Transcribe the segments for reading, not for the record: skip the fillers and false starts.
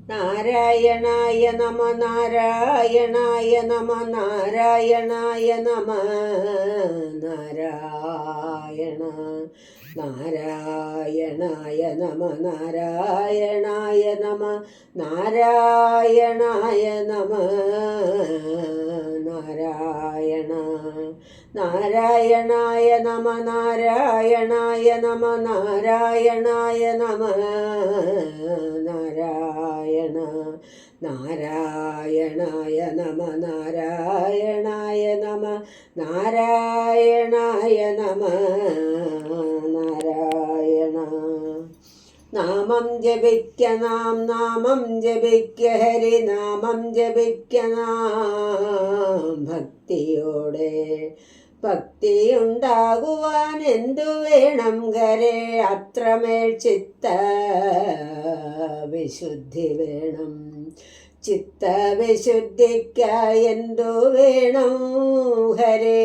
നാരായണായ നമ നാരായണായ നമ നാരായണായ നമ നാരായണ നാരായണായ നമ നാരായണായ നമ നാരായണായ നമ നാരായണ നാരായണായ നമ നാരായണായ നമ നാരായണായ നമ നാരായണ നാരായണായ നമ നാരായണായ നമ നാരായണായ നമ നാരായണ നാമം ജപിക്ക നാമം ജപിക്ക ഹരിനാമം ജപിക്ക ഭക്തിയോടെ ഭക്തിയുണ്ടാകുവാൻ എന്തു വേണം ഗരേ അത്രമേൽ ചിത്ത വിശുദ്ധി വേണം ചിത്തവിശുദ്ധിക്കായി എന്തു വേണം ഹരേ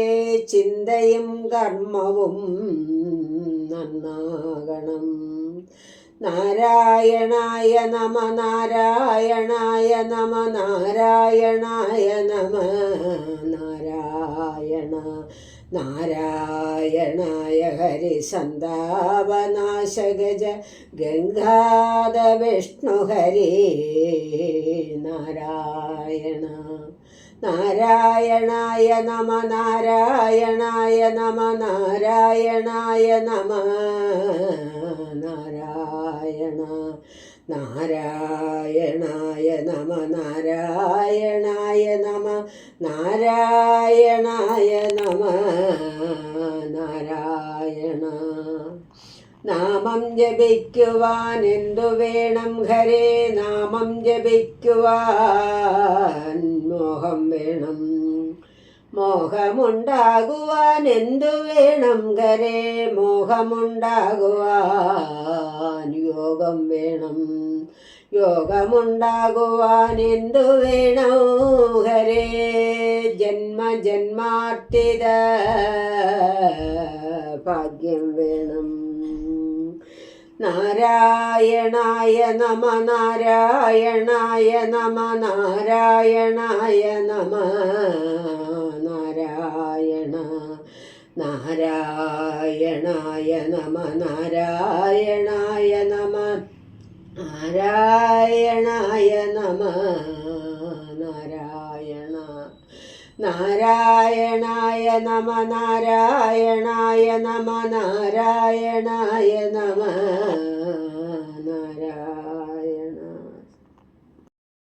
ചിന്തയും കർമ്മവും നന്നാകണം നാരായണായ നമ നാരായണായ നമ നാരായണായ നമ നാരായണ നാരായണായ ഹരി സന്താപനാശഗജ ഗംഗാധ വിഷ്ണു ഹരി നാരായണ നാരായണായ നമ നാരായണായ നമ നാരായണായ നമ നാരായണ നാരായണായ നമ നാരായണായ നമ നാരായണായ നമ നാരായണ നാമം ജപിക്കുവാൻ എന്തു വേണം ഹരേ നാമം ജപിക്കുവാൻ മോഹം വേണം മോഹമുണ്ടാകുവാൻ എന്തു വേണം ഹരേ മോഹമുണ്ടാകുവാൻ യോഗം വേണം യോഗമുണ്ടാകുവാൻ എന്തു വേണം ഹരേ ജന്മജന്മാർത്തിത ഭാഗ്യം വേണം നാരായണായ നമ നാരായണായ നമ നാരായണായ നമ നാരായണ നാരായണായ നമ നാരായണായ നമ നാരായണായ നമ നാരായണ നാരായണായ നമ നാരായണായ നമ നാരായണായ നമ